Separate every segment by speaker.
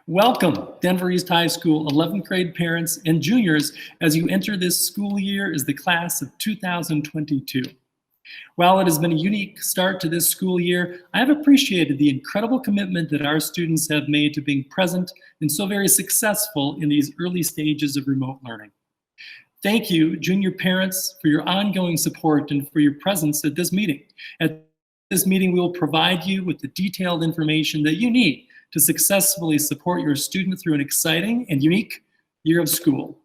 Speaker 1: Welcome, Denver East High School 11th grade parents and juniors as you enter this school year as the class of 2022. While it has been a unique start to this school year, I have appreciated the incredible commitment that our students have made to being present and so very successful in these early stages of remote learning. Thank you, junior parents, for your ongoing support and for your presence at this meeting. At this meeting, we will provide you with the detailed information that you need to successfully support your student through an exciting and unique year of school.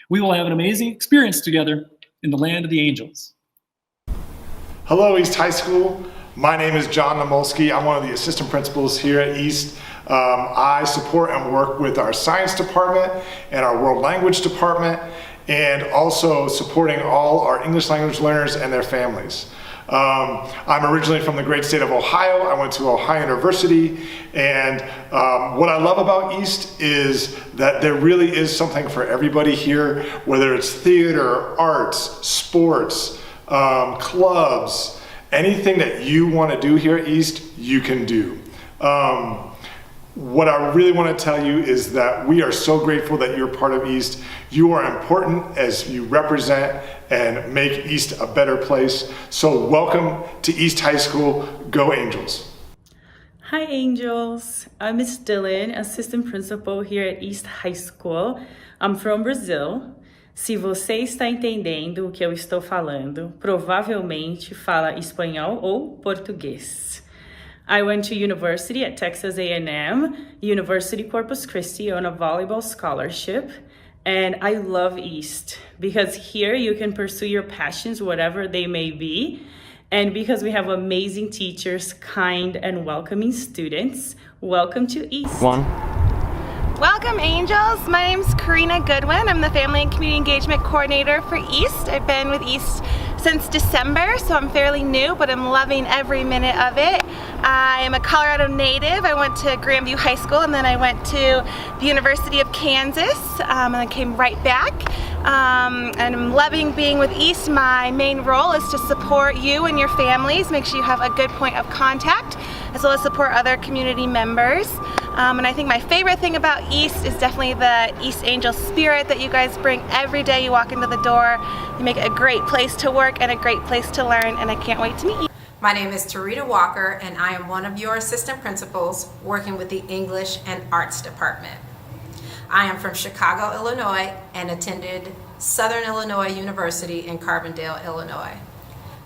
Speaker 1: We will have an amazing experience together in the land of the angels.
Speaker 2: Hello, East High School. My name is John Namolsky. I'm one of the assistant principals here at East. I support and work with our science department and our world language department, and also supporting all our English language learners and their families. I'm originally from the great state of Ohio. I went to Ohio University, and what I love about East is that there really is something for everybody here, whether it's theater, arts, sports, clubs, anything that you want to do here at East, you can do. What I really want to tell you is that we are so grateful that you're part of East. You are important as you represent and make East a better place. So welcome to East High School. Go Angels.
Speaker 3: Hi Angels, I'm Miss Dylan, assistant principal here at East High School. I'm from Brazil. Se você está entendendo o que eu estou falando, provavelmente fala espanhol ou português. I went to university at Texas A&M, University Corpus Christi on a volleyball scholarship, and I love East because here you can pursue your passions, whatever they may be, and because we have amazing teachers, kind and welcoming students. Welcome to East.
Speaker 4: Welcome Angels, my name is Karina Goodwin. I'm the Family and Community Engagement Coordinator for East. I've been with East since December, so I'm fairly new, but I'm loving every minute of it. I am a Colorado native. I went to Grandview High School and then I went to the University of Kansas and I came right back. And I'm loving being with East. My main role is to support you and your families, make sure you have a good point of contact, as well as support other community members. And I think my favorite thing about East is definitely the East Angel spirit that you guys bring every day you walk into the door. You make it a great place to work and a great place to learn, and I can't wait to meet you.
Speaker 5: My name is Tarita Walker, and I am one of your assistant principals working with the English and Arts Department. I am from Chicago, Illinois, and attended Southern Illinois University in Carbondale, Illinois.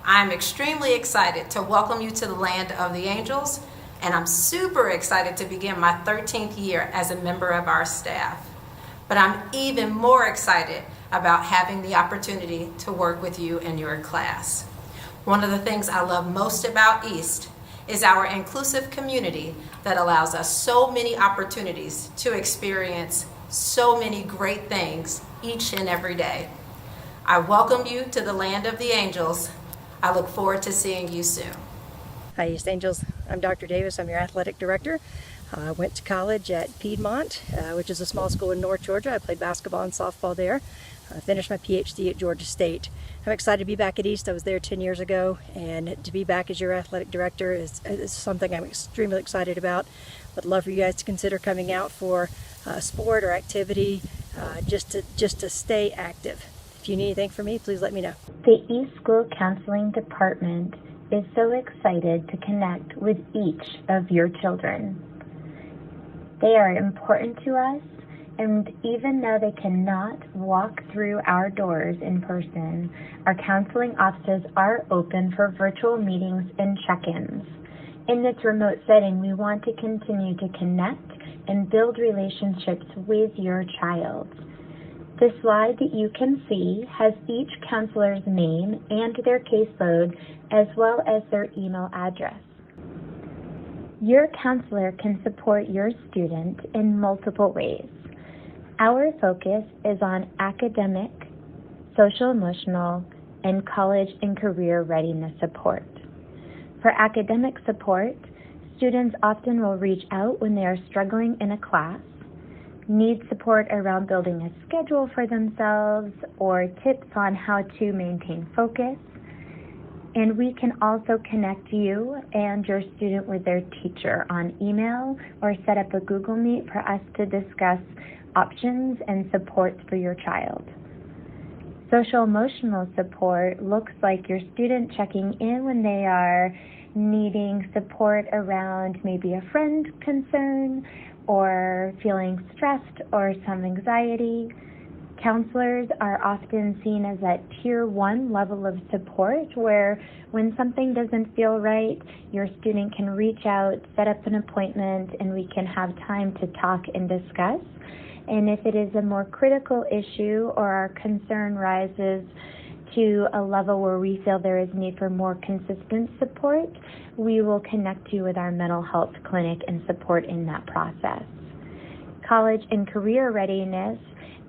Speaker 5: I'm extremely excited to welcome you to the land of the angels, and I'm super excited to begin my 13th year as a member of our staff. But I'm even more excited about having the opportunity to work with you in your class. One of the things I love most about East is our inclusive community that allows us so many opportunities to experience so many great things each and every day. I welcome you to the land of the angels. I look forward to seeing you soon.
Speaker 6: Hi East Angels, I'm Dr. Davis, I'm your athletic director. I went to college at Piedmont, which is a small school in North Georgia. I played basketball and softball there. I finished my PhD at Georgia State. I'm excited to be back at East. I was there 10 years ago, and to be back as your athletic director is something I'm extremely excited about. Would love for you guys to consider coming out for a sport or activity, just to stay active. If you need anything from me, please let me know.
Speaker 7: The East School Counseling Department is so excited to connect with each of your children. They are important to us, and even though they cannot walk through our doors in person, our counseling offices are open for virtual meetings and check-ins. In this remote setting, we want to continue to connect and build relationships with your child. The slide that you can see has each counselor's name and their caseload, as well as their email address. Your counselor can support your student in multiple ways. Our focus is on academic, social emotional, and college and career readiness support. For academic support, students often will reach out when they are struggling in a class, need support around building a schedule for themselves, or tips on how to maintain focus. And we can also connect you and your student with their teacher on email or set up a Google Meet for us to discuss options and supports for your child. Social emotional support looks like your student checking in when they are needing support around maybe a friend concern or feeling stressed or some anxiety. Counselors are often seen as that tier 1 level of support where when something doesn't feel right, your student can reach out, set up an appointment, and we can have time to talk and discuss. And if it is a more critical issue or our concern rises to a level where we feel there is need for more consistent support, we will connect you with our mental health clinic and support in that process. College and career readiness,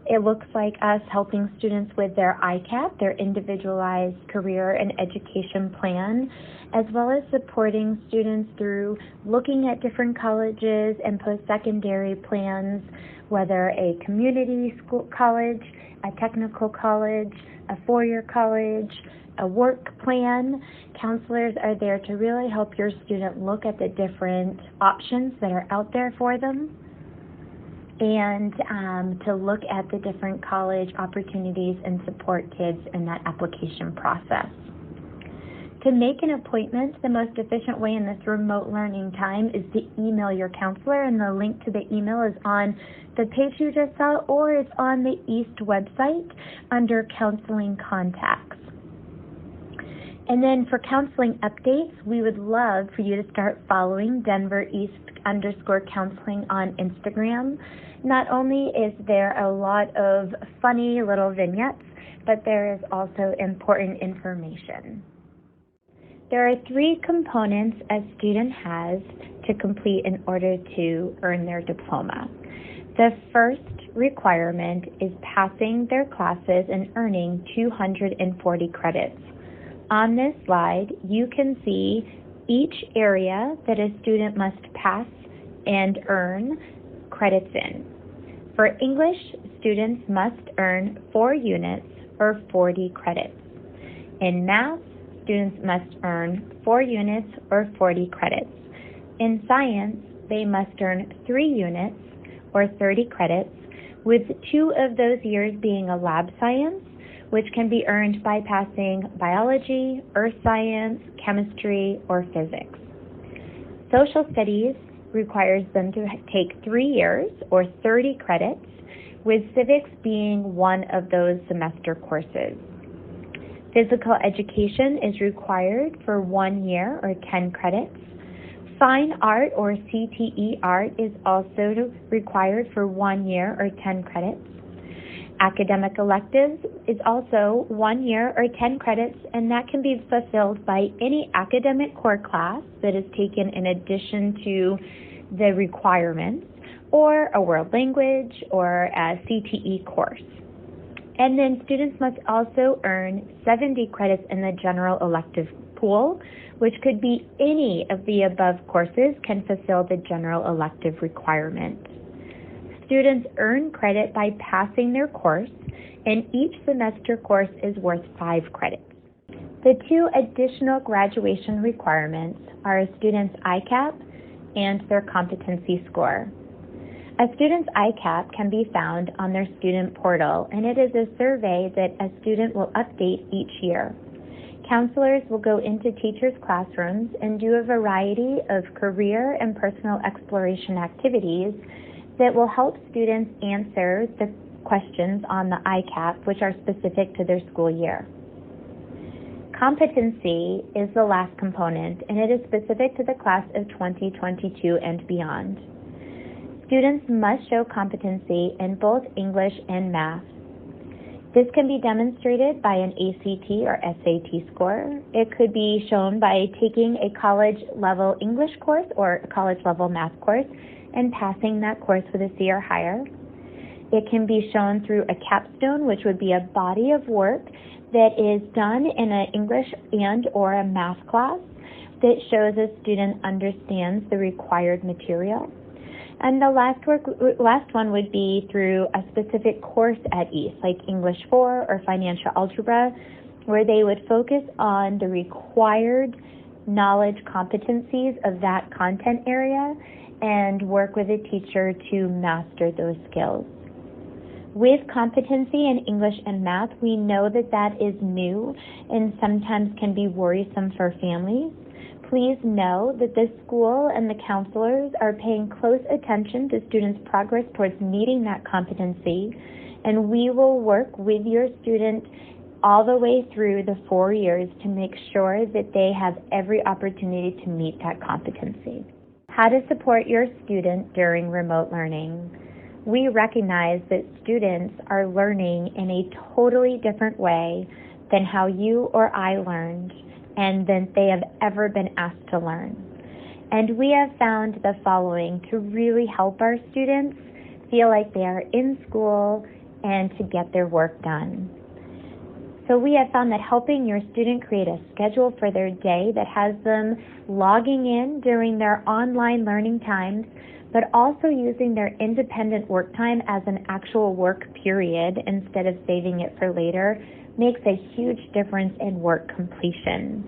Speaker 7: it looks like us helping students with their ICAP, their individualized career and education plan, as well as supporting students through looking at different colleges and post-secondary plans, whether a community school college, a technical college, a four-year college, a work plan. Counselors are there to really help your student look at the different options that are out there for them and to look at the different college opportunities and support kids in that application process. To make an appointment, the most efficient way in this remote learning time is to email your counselor, and the link to the email is on the page you just saw, or it's on the East website under Counseling Contacts. And then for counseling updates, we would love for you to start following Denver East_counseling on Instagram. Not only is there a lot of funny little vignettes, but there is also important information. There are 3 components a student has to complete in order to earn their diploma. The first requirement is passing their classes and earning 240 credits. On this slide, you can see each area that a student must pass and earn credits in. For English, students must earn 4 units or 40 credits. In math, students must earn 4 units or 40 credits. In science, they must earn 3 units or 30 credits, with 2 of those years being a lab science, which can be earned by passing biology, earth science, chemistry, or physics. Social studies requires them to take 3 years or 30 credits, with civics being one of those semester courses. Physical education is required for 1 year or 10 credits. Fine art or CTE art is also required for 1 year or 10 credits. Academic electives is also 1 year or 10 credits, and that can be fulfilled by any academic core class that is taken in addition to the requirements, or a world language or a CTE course. And then students must also earn 70 credits in the general elective pool, which could be any of the above courses can fulfill the general elective requirement. Students earn credit by passing their course, and each semester course is worth 5 credits. The 2 additional graduation requirements are a student's ICAP and their competency score. A student's ICAP can be found on their student portal, and it is a survey that a student will update each year. Counselors will go into teachers' classrooms and do a variety of career and personal exploration activities that will help students answer the questions on the ICAP, which are specific to their school year. Competency is the last component, and it is specific to the class of 2022 and beyond. Students must show competency in both English and math. This can be demonstrated by an ACT or SAT score. It could be shown by taking a college-level English course or a college-level math course and passing that course with a C or higher. It can be shown through a capstone, which would be a body of work that is done in an English and or a math class that shows a student understands the required material. And the last one would be through a specific course at East, like English 4 or financial algebra, where they would focus on the required knowledge competencies of that content area and work with a teacher to master those skills. With competency in English and math, we know that that is new and sometimes can be worrisome for families. Please know that the school and the counselors are paying close attention to students' progress towards meeting that competency, and we will work with your student all the way through the 4 years to make sure that they have every opportunity to meet that competency. How to support your student during remote learning. We recognize that students are learning in a totally different way than how you or I learned and than they have ever been asked to learn. And we have found the following to really help our students feel like they are in school and to get their work done. So we have found that helping your student create a schedule for their day that has them logging in during their online learning times, but also using their independent work time as an actual work period instead of saving it for later makes a huge difference in work completion.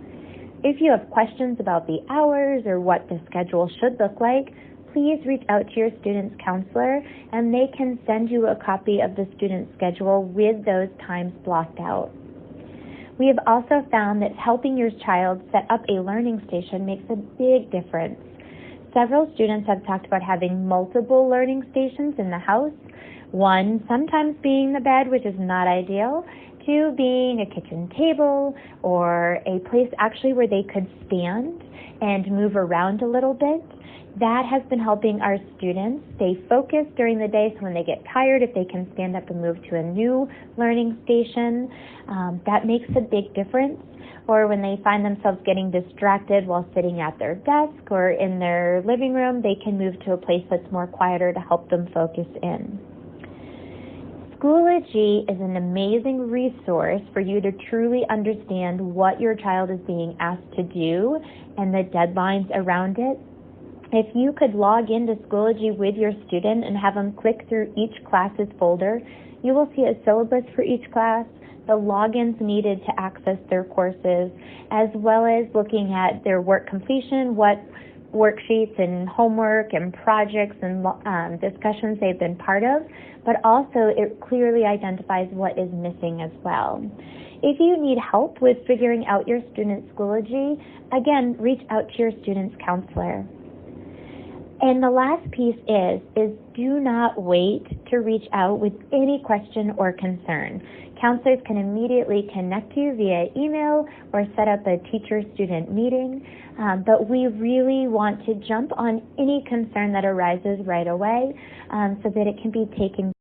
Speaker 7: If you have questions about the hours or what the schedule should look like, please reach out to your student's counselor and they can send you a copy of the student schedule with those times blocked out. We have also found that helping your child set up a learning station makes a big difference. Several students have talked about having multiple learning stations in the house, one sometimes being the bed, which is not ideal, two being a kitchen table or a place actually where they could stand and move around a little bit. That has been helping our students stay focused during the day, so when they get tired, if they can stand up and move to a new learning station, that makes a big difference. Or when they find themselves getting distracted while sitting at their desk or in their living room, they can move to a place that's more quieter to help them focus in. Schoology is an amazing resource for you to truly understand what your child is being asked to do and the deadlines around it. If you could log into Schoology with your student and have them click through each class's folder, you will see a syllabus for each class, the logins needed to access their courses, as well as looking at their work completion, what worksheets and homework and projects and discussions they've been part of, but also it clearly identifies what is missing as well. If you need help with figuring out your student's Schoology, again, reach out to your student's counselor. And the last piece is do not wait to reach out with any question or concern. Counselors can immediately connect you via email or set up a teacher-student meeting, but we really want to jump on any concern that arises right away so that it can be taken.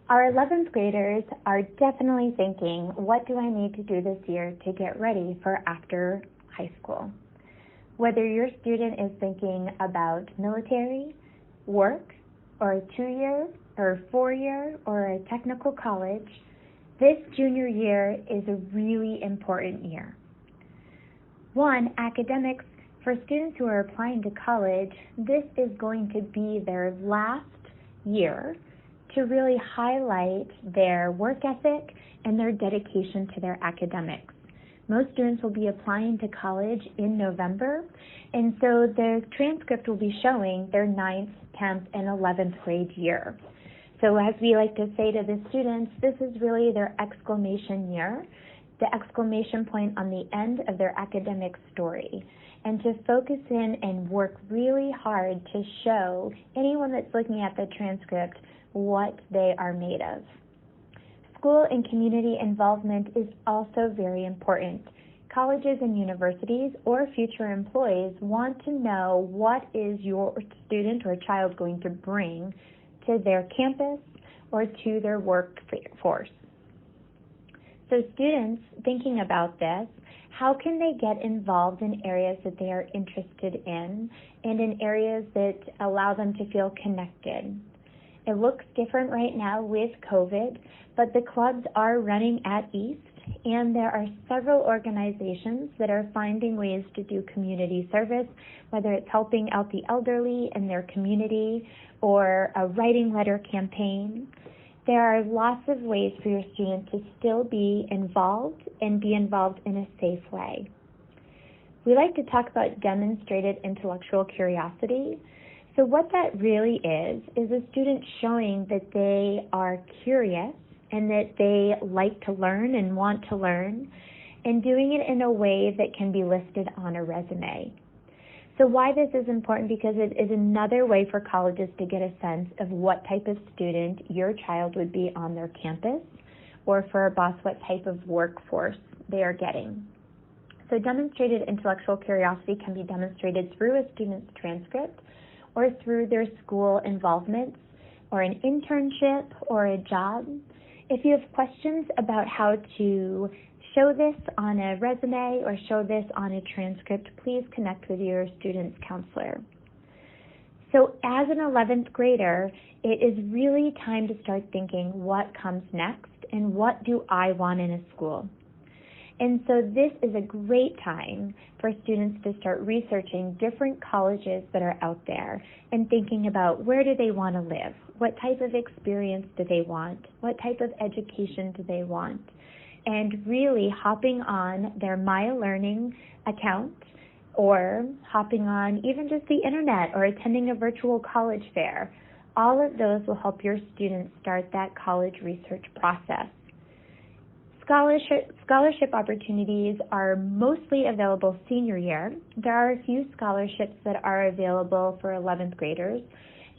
Speaker 7: Our 11th graders are definitely thinking, what do I need to do this year to get ready for after high school? Whether your student is thinking about military, work, or a 2-year, or a 4-year, or a technical college, this junior year is a really important year. One, academics. For students who are applying to college, this is going to be their last year to really highlight their work ethic and their dedication to their academics. Most students will be applying to college in November, and so their transcript will be showing their 9th, 10th, and 11th grade year. So as we like to say to the students, this is really their exclamation year, the exclamation point on the end of their academic story, and to focus in and work really hard to show anyone that's looking at the transcript what they are made of. School and community involvement is also very important. Colleges and universities or future employees want to know what is your student or child going to bring to their campus or to their workforce. So students thinking about this, how can they get involved in areas that they are interested in and in areas that allow them to feel connected? It looks different right now with COVID, but the clubs are running at East, and there are several organizations that are finding ways to do community service, whether it's helping out the elderly in their community or a writing letter campaign. there are lots of ways for your student to still be involved and be involved in a safe way. We like to talk about demonstrated intellectual curiosity. So what that really is a student showing that they are curious and that they like to learn and want to learn, and doing it in a way that can be listed on a resume. So why this is important, because it is another way for colleges to get a sense of what type of student your child would be on their campus, or for a boss, what type of workforce they are getting. So demonstrated intellectual curiosity can be demonstrated through a student's transcript or through their school involvements or an internship or a job. If you have questions about how to show this on a resume or show this on a transcript, please connect with your student's counselor. So as an 11th grader, it is really time to start thinking what comes next and what do I want in a school. And so this is a great time for students to start researching different colleges that are out there and thinking about where do they want to live, what type of experience do they want, what type of education do they want, and really hopping on their Maya Learning account or hopping on even just the internet or attending a virtual college fair. All of those will help your students start that college research process. Scholarship opportunities are mostly available senior year. There are a few scholarships that are available for 11th graders,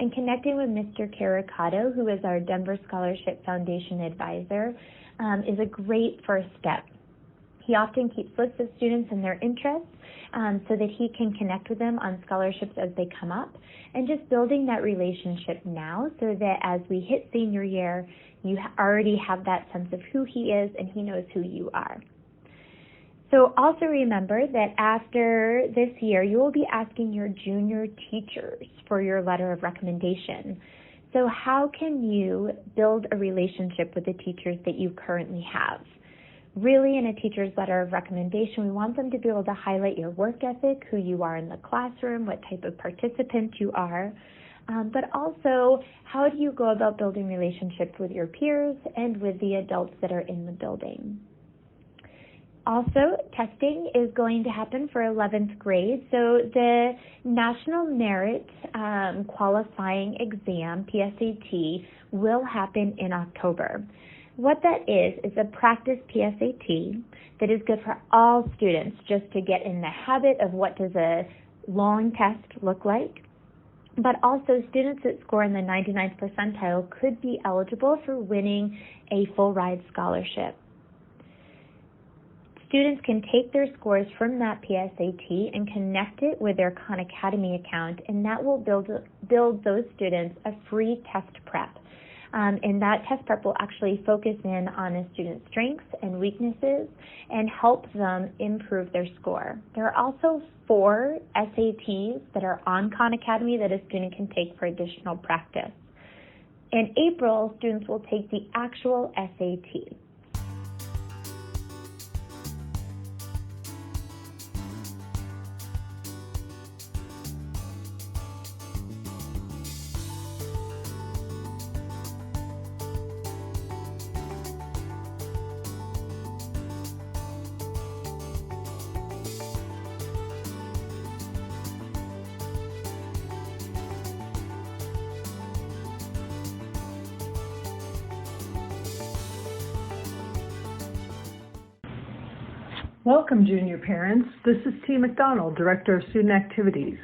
Speaker 7: and connecting with Mr. Caricato, who is our Denver Scholarship Foundation advisor, is a great first step. He often keeps lists of students and their interests so that he can connect with them on scholarships as they come up, and just building that relationship now so that as we hit senior year, you already have that sense of who he is and he knows who you are. So also remember that after this year, you will be asking your junior teachers for your letter of recommendation. So how can you build a relationship with the teachers that you currently have? Really, in a teacher's letter of recommendation, we want them to be able to highlight your work ethic, who you are in the classroom, what type of participant you are, but also how do you go about building relationships with your peers and with the adults that are in the building. Also, testing is going to happen for 11th grade. So the National Merit Qualifying Exam, PSAT, will happen in October. What that is a practice PSAT that is good for all students just to get in the habit of what does a long test look like. But also students that score in the 99th percentile could be eligible for winning a full ride scholarship. Students can take their scores from that PSAT and connect it with their Khan Academy account, and that will build those students a free test prep. And that test prep will actually focus in on a student's strengths and weaknesses and help them improve their score. There are also 4 SATs that are on Khan Academy that a student can take for additional practice. In April, students will take the actual SAT.
Speaker 8: Welcome, junior parents. This is T. McDonald, Director of Student Activities.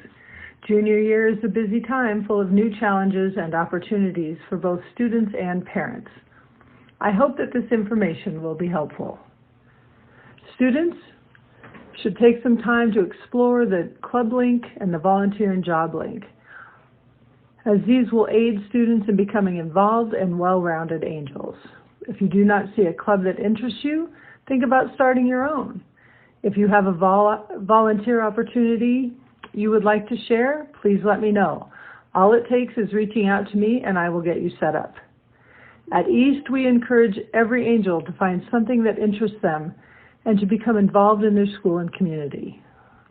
Speaker 8: Junior year is a busy time full of new challenges and opportunities for both students and parents. I hope that this information will be helpful. Students should take some time to explore the Club Link and the Volunteer and Job Link, as these will aid students in becoming involved and well-rounded angels. If you do not see a club that interests you, think about starting your own. If you have a volunteer opportunity you would like to share, please let me know. All it takes is reaching out to me and I will get you set up. At East, we encourage every angel to find something that interests them and to become involved in their school and community.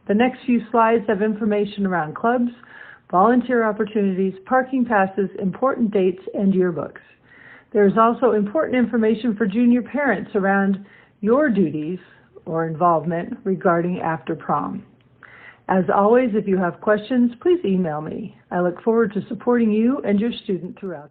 Speaker 8: The next few slides have information around clubs, volunteer opportunities, parking passes, important dates, and yearbooks. There's also important information for junior parents around your duties or involvement regarding after prom. As always, if you have questions, please email me. I look forward to supporting you and your student throughout.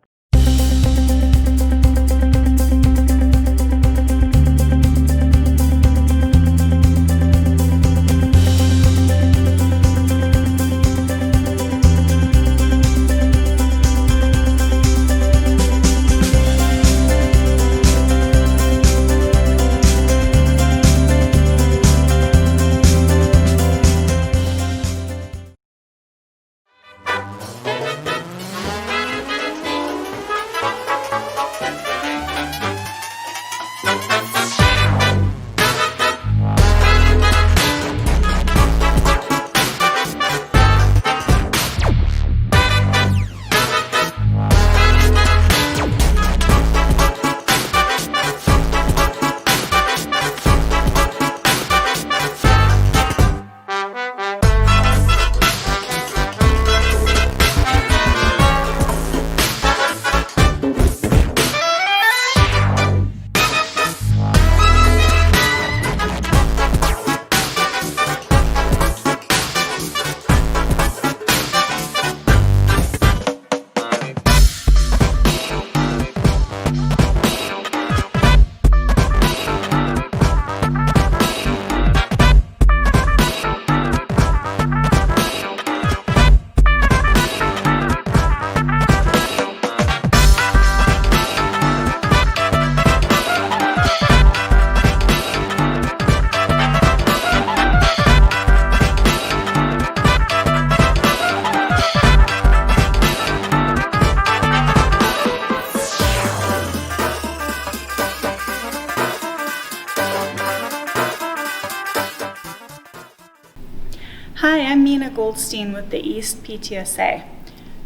Speaker 9: Hi, I'm Mina Goldstein with the East PTSA.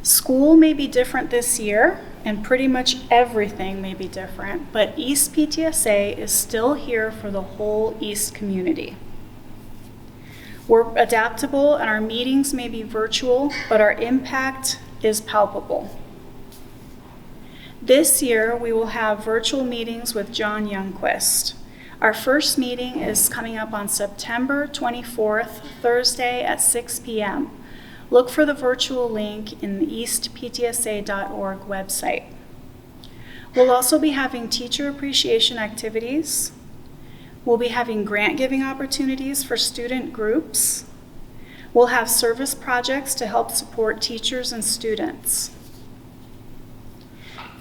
Speaker 9: School may be different this year, and pretty much everything may be different, but East PTSA is still here for the whole East community. We're adaptable and our meetings may be virtual, but our impact is palpable. This year, we will have virtual meetings with John Youngquist. Our first meeting is coming up on September 24th, Thursday at 6 p.m. Look for the virtual link in the eastptsa.org website. We'll also be having teacher appreciation activities. We'll be having grant giving opportunities for student groups. We'll have service projects to help support teachers and students.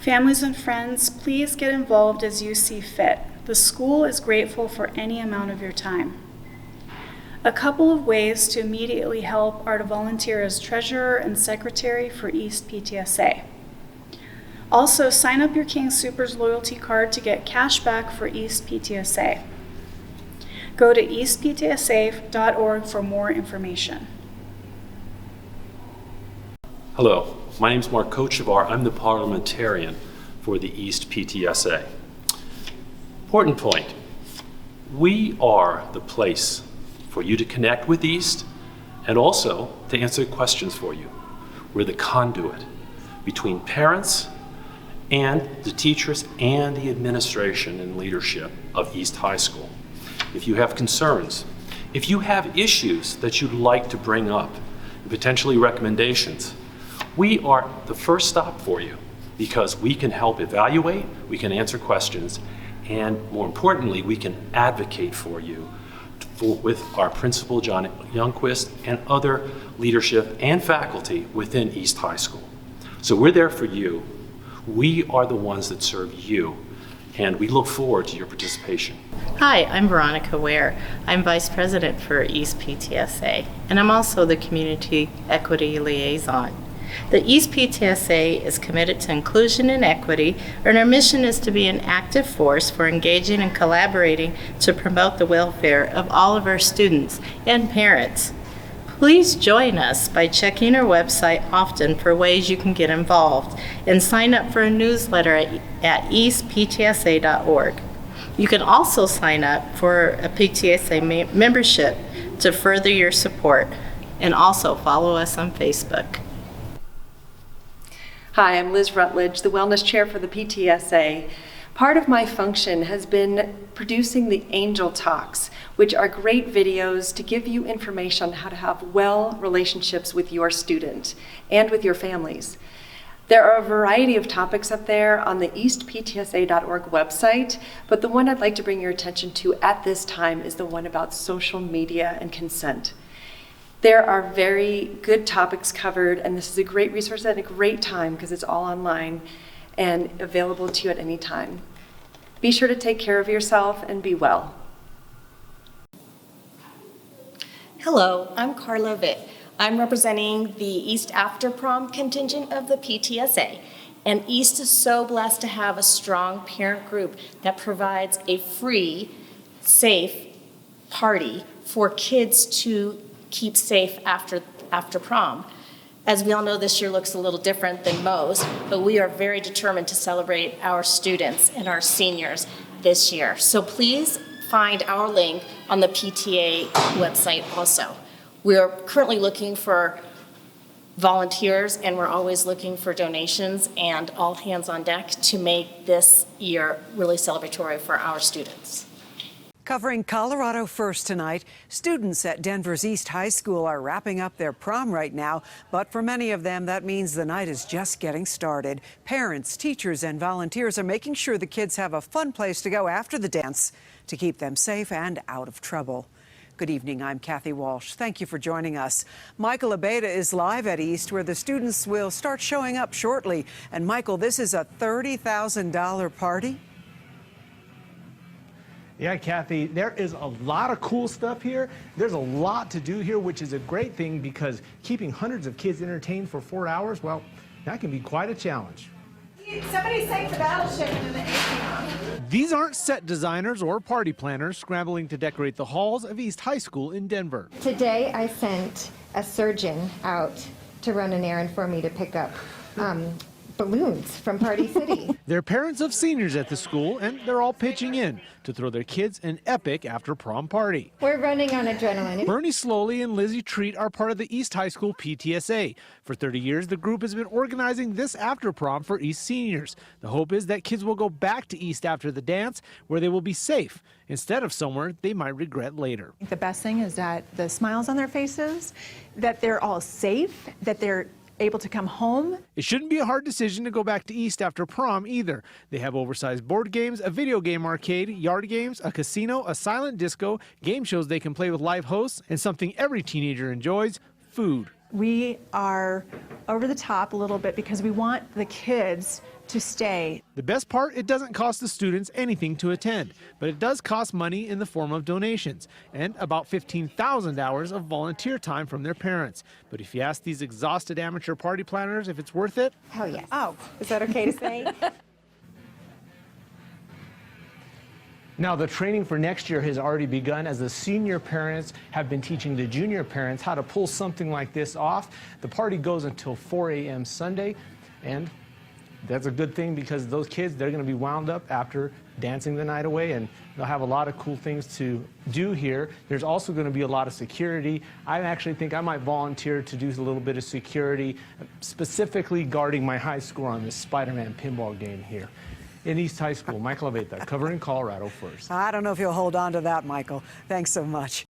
Speaker 9: Families and friends, please get involved as you see fit. The school is grateful for any amount of your time. A couple of ways to immediately help are to volunteer as treasurer and secretary for East PTSA. Also, sign up your King Soopers loyalty card to get cash back for East PTSA. Go to eastptsa.org for more information.
Speaker 10: Hello, my name is Mark Kochevar. I'm the parliamentarian for the East PTSA. Important point, we are the place for you to connect with East and also to answer questions for you. We're the conduit between parents and the teachers and the administration and leadership of East High School. If you have concerns, if you have issues that you'd like to bring up, potentially recommendations, we are the first stop for you because we can help evaluate, we can answer questions, and more importantly, we can advocate for you with our principal, John Youngquist, and other leadership and faculty within East High School. So we're there for you. We are the ones that serve you, and we look forward to your participation.
Speaker 11: Hi, I'm Veronica Ware. I'm Vice President for East PTSA, and I'm also the Community Equity Liaison. The East PTSA is committed to inclusion and equity, and our mission is to be an active force for engaging and collaborating to promote the welfare of all of our students and parents. Please join us by checking our website often for ways you can get involved and sign up for a newsletter at eastptsa.org. You can also sign up for a PTSA membership to further your support, and also follow us on Facebook.
Speaker 12: Hi, I'm Liz Rutledge, the Wellness Chair for the PTSA. Part of my function has been producing the Angel Talks, which are great videos to give you information on how to have well relationships with your student and with your families. There are a variety of topics up there on the eastptsa.org website, but the one I'd like to bring your attention to at this time is the one about social media and consent. There are very good topics covered, and this is a great resource at a great time because it's all online and available to you at any time. Be sure to take care of yourself and be well.
Speaker 13: Hello, I'm Carla Vitt. I'm representing the East After Prom contingent of the PTSA. And East is so blessed to have a strong parent group that provides a free, safe party for kids to keep safe after prom. As we all know, this year looks a little different than most, but we are very determined to celebrate our students and our seniors this year. So please find our link on the PTA website also. We are currently looking for volunteers, and we're always looking for donations and all hands on deck to make this year really celebratory for our students.
Speaker 14: Covering Colorado First tonight, students at Denver's East High School are wrapping up their prom right now, but for many of them, that means the night is just getting started. Parents, teachers, and volunteers are making sure the kids have a fun place to go after the dance to keep them safe and out of trouble. Good evening, I'm Kathy Walsh. Thank you for joining us. Michael Abeyta is live at East, where the students will start showing up shortly. And Michael, this is a $30,000 party?
Speaker 15: Yeah, Kathy, there is a lot of cool stuff here. There's a lot to do here, which is a great thing because keeping hundreds of kids entertained for 4 hours, well, that can be quite a challenge.
Speaker 16: Somebody sank the battleship into the Atheon.
Speaker 15: These aren't set designers or party planners scrambling to decorate the halls of East High School in Denver.
Speaker 17: Today I sent a surgeon out to run an errand for me to pick up balloons from Party City.
Speaker 15: They're parents of seniors at the school, and they're all pitching in to throw their kids an epic after-prom party.
Speaker 17: We're running on adrenaline.
Speaker 15: Bernie Slowly and Lizzie Treat are part of the East High School PTSA. For 30 years, the group has been organizing this after-prom for East seniors. The hope is that kids will go back to East after the dance, where they will be safe, instead of somewhere they might regret later.
Speaker 18: The best thing is that the smiles on their faces, that they're all safe, that they're able to come home.
Speaker 15: It shouldn't be a hard decision to go back to East after prom either. They have oversized board games, a video game arcade, yard games, a casino, a silent disco, game shows they can play with live hosts, and something every teenager enjoys, food.
Speaker 18: We are over the top a little bit because we want the kids to stay.
Speaker 15: The best part, it doesn't cost the students anything to attend, but it does cost money in the form of donations and about 15,000 hours of volunteer time from their parents. But if you ask these exhausted amateur party planners if it's worth it,
Speaker 17: hell yes.
Speaker 18: Oh, is that okay to say?
Speaker 15: Now, the training for next year has already begun as the senior parents have been teaching the junior parents how to pull something like this off. The party goes until 4 a.m. Sunday, and that's a good thing because those kids, they're going to be wound up after dancing the night away, and they'll have a lot of cool things to do here. There's also going to be a lot of security. I actually think I might volunteer to do a little bit of security, specifically guarding my high score on this Spider-Man pinball game here. In East High School, Michael Abeyta, covering Colorado First.
Speaker 14: I don't know if you'll hold on to that, Michael. Thanks so much.